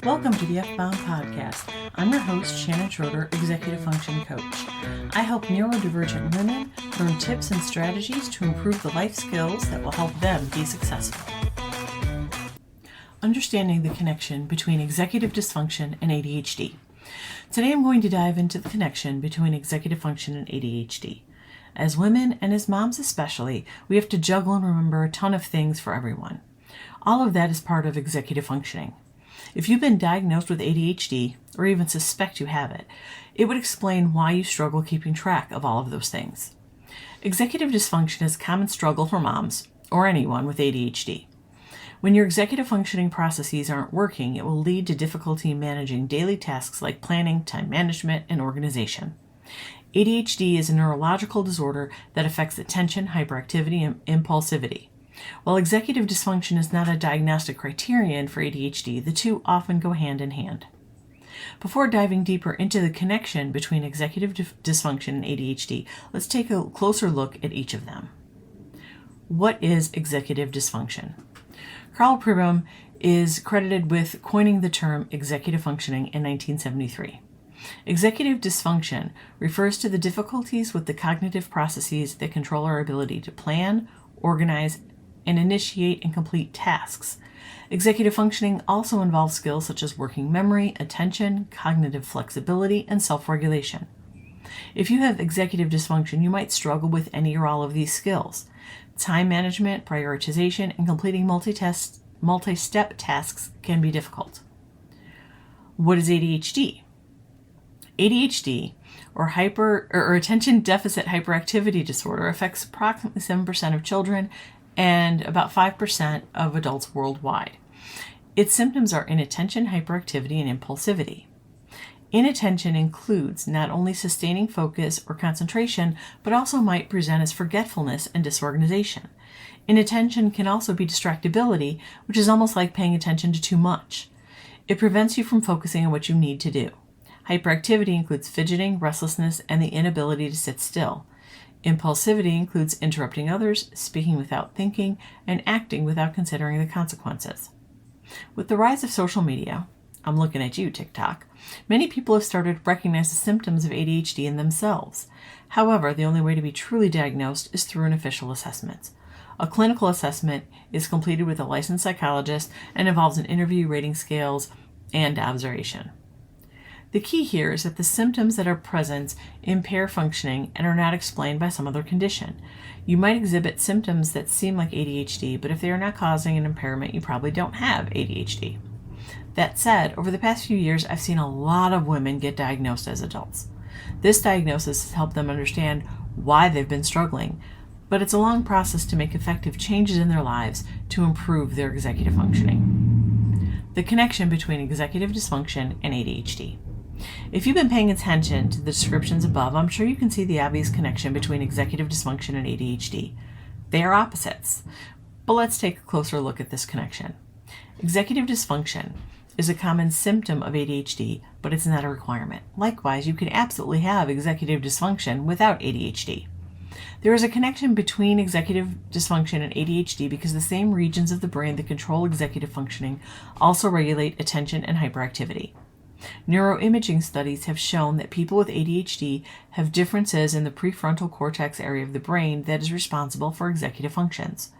Welcome to the F-Bound Podcast. I'm your host, Shannon Schroeder, Executive Function Coach. I help neurodivergent women learn tips and strategies to improve the life skills that will help them be successful. Understanding the connection between executive dysfunction and ADHD. Today I'm going to dive into the connection between executive function and ADHD. As women, and as moms especially, we have to juggle and remember a ton of things for everyone. All of that is part of executive functioning. If you've been diagnosed with ADHD, or even suspect you have it, it would explain why you struggle keeping track of all of those things. Executive dysfunction is a common struggle for moms, or anyone with ADHD. When your executive functioning processes aren't working, it will lead to difficulty managing daily tasks like planning, time management, and organization. ADHD is a neurological disorder that affects attention, hyperactivity, and impulsivity. While executive dysfunction is not a diagnostic criterion for ADHD, the two often go hand in hand. Before diving deeper into the connection between executive dysfunction and ADHD, let's take a closer look at each of them. What is executive dysfunction? Carl Pribram is credited with coining the term executive functioning in 1973. Executive dysfunction refers to the difficulties with the cognitive processes that control our ability to plan, organize, and initiate and complete tasks. Executive functioning also involves skills such as working memory, attention, cognitive flexibility, and self-regulation. If you have executive dysfunction, you might struggle with any or all of these skills. Time management, prioritization, and completing multi-step tasks can be difficult. What is ADHD? ADHD, or attention deficit hyperactivity disorder, affects approximately 7% of children and about 5% of adults worldwide. Its symptoms are inattention, hyperactivity, and impulsivity. Inattention includes not only sustaining focus or concentration, but also might present as forgetfulness and disorganization. Inattention can also be distractibility, which is almost like paying attention to too much. It prevents you from focusing on what you need to do. Hyperactivity includes fidgeting, restlessness, and the inability to sit still. Impulsivity includes interrupting others, speaking without thinking, and acting without considering the consequences. With the rise of social media, I'm looking at you, TikTok, many people have started to recognize the symptoms of ADHD in themselves. However, the only way to be truly diagnosed is through an official assessment. A clinical assessment is completed with a licensed psychologist and involves an interview, rating scales, and observation. The key here is that the symptoms that are present impair functioning and are not explained by some other condition. You might exhibit symptoms that seem like ADHD, but if they are not causing an impairment, you probably don't have ADHD. That said, over the past few years, I've seen a lot of women get diagnosed as adults. This diagnosis has helped them understand why they've been struggling, but it's a long process to make effective changes in their lives to improve their executive functioning. The connection between executive dysfunction and ADHD. If you've been paying attention to the descriptions above, I'm sure you can see the obvious connection between executive dysfunction and ADHD. They are opposites, but let's take a closer look at this connection. Executive dysfunction is a common symptom of ADHD, but it's not a requirement. Likewise, you can absolutely have executive dysfunction without ADHD. There is a connection between executive dysfunction and ADHD because the same regions of the brain that control executive functioning also regulate attention and hyperactivity. Neuroimaging studies have shown that people with ADHD have differences in the prefrontal cortex area of the brain that is responsible for executive functions.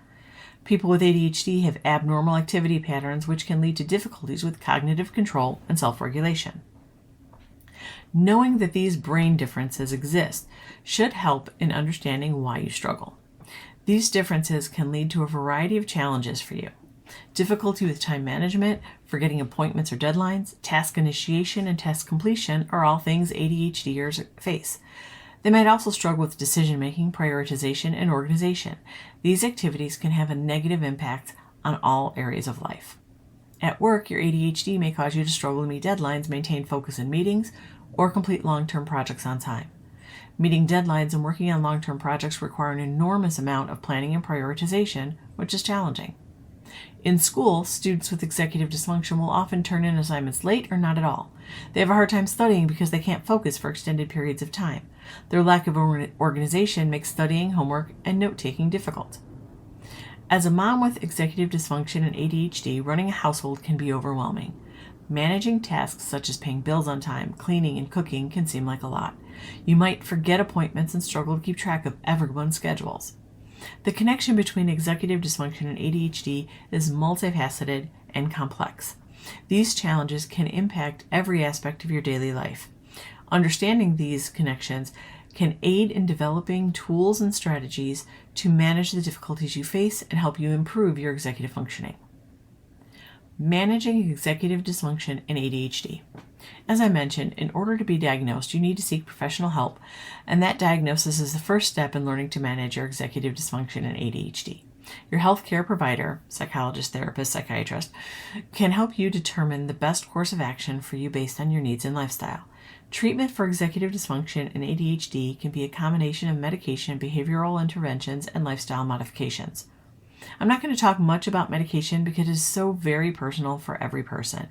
People with ADHD have abnormal activity patterns which can lead to difficulties with cognitive control and self-regulation. Knowing that these brain differences exist should help in understanding why you struggle. These differences can lead to a variety of challenges for you. Difficulty with time management, forgetting appointments or deadlines, task initiation, and task completion are all things ADHDers face. They might also struggle with decision-making, prioritization, and organization. These activities can have a negative impact on all areas of life. At work, your ADHD may cause you to struggle to meet deadlines, maintain focus in meetings, or complete long-term projects on time. Meeting deadlines and working on long-term projects require an enormous amount of planning and prioritization, which is challenging. In school, students with executive dysfunction will often turn in assignments late or not at all. They have a hard time studying because they can't focus for extended periods of time. Their lack of organization makes studying, homework, and note-taking difficult. As a mom with executive dysfunction and ADHD, running a household can be overwhelming. Managing tasks such as paying bills on time, cleaning, and cooking can seem like a lot. You might forget appointments and struggle to keep track of everyone's schedules. The connection between executive dysfunction and ADHD is multifaceted and complex. These challenges can impact every aspect of your daily life. Understanding these connections can aid in developing tools and strategies to manage the difficulties you face and help you improve your executive functioning. Managing executive dysfunction and ADHD. As I mentioned, in order to be diagnosed, you need to seek professional help, and that diagnosis is the first step in learning to manage your executive dysfunction and ADHD. Your healthcare provider, psychologist, therapist, psychiatrist, can help you determine the best course of action for you based on your needs and lifestyle. Treatment for executive dysfunction and ADHD can be a combination of medication, behavioral interventions, and lifestyle modifications. I'm not going to talk much about medication because it is so very personal for every person.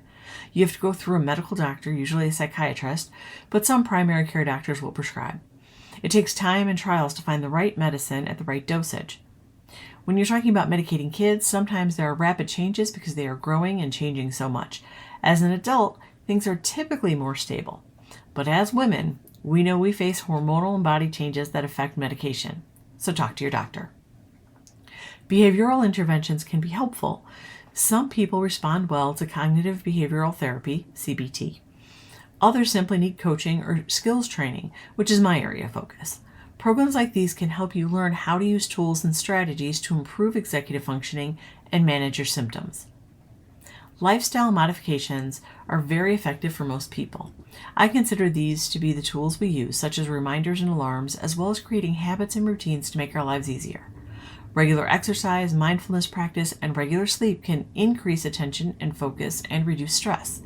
You have to go through a medical doctor, usually a psychiatrist, but some primary care doctors will prescribe. It takes time and trials to find the right medicine at the right dosage. When you're talking about medicating kids, sometimes there are rapid changes because they are growing and changing so much. As an adult, things are typically more stable. But as women, we know we face hormonal and body changes that affect medication. So talk to your doctor. Behavioral interventions can be helpful. Some people respond well to cognitive behavioral therapy, CBT. Others simply need coaching or skills training, which is my area of focus. Programs like these can help you learn how to use tools and strategies to improve executive functioning and manage your symptoms. Lifestyle modifications are very effective for most people. I consider these to be the tools we use, such as reminders and alarms, as well as creating habits and routines to make our lives easier. Regular exercise, mindfulness practice, and regular sleep can increase attention and focus and reduce stress.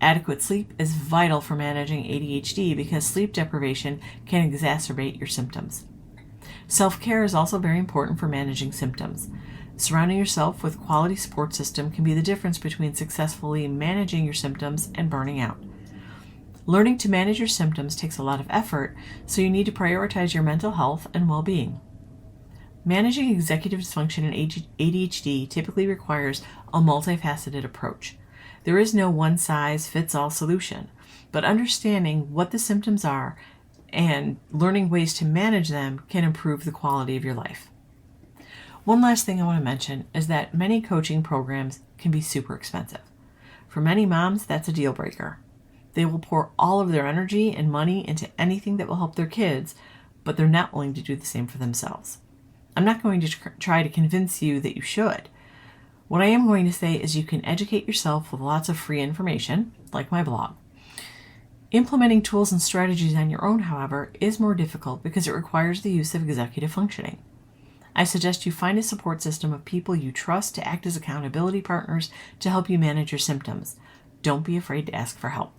Adequate sleep is vital for managing ADHD because sleep deprivation can exacerbate your symptoms. Self-care is also very important for managing symptoms. Surrounding yourself with a quality support system can be the difference between successfully managing your symptoms and burning out. Learning to manage your symptoms takes a lot of effort, so you need to prioritize your mental health and well-being. Managing executive dysfunction and ADHD typically requires a multifaceted approach. There is no one-size-fits-all solution, but understanding what the symptoms are and learning ways to manage them can improve the quality of your life. One last thing I want to mention is that many coaching programs can be super expensive. For many moms, that's a deal breaker. They will pour all of their energy and money into anything that will help their kids, but they're not willing to do the same for themselves. I'm not going to try to convince you that you should. What I am going to say is you can educate yourself with lots of free information, like my blog. Implementing tools and strategies on your own, however, is more difficult because it requires the use of executive functioning. I suggest you find a support system of people you trust to act as accountability partners to help you manage your symptoms. Don't be afraid to ask for help.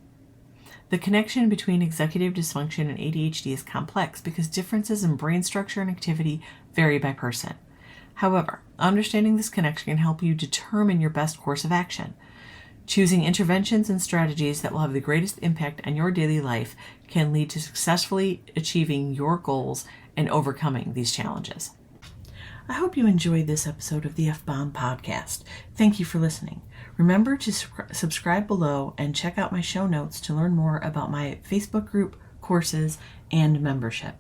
The connection between executive dysfunction and ADHD is complex because differences in brain structure and activity vary by person. However, understanding this connection can help you determine your best course of action. Choosing interventions and strategies that will have the greatest impact on your daily life can lead to successfully achieving your goals and overcoming these challenges. I hope you enjoyed this episode of the F-Bomb podcast. Thank you for listening. Remember to subscribe below and check out my show notes to learn more about my Facebook group, courses, and membership.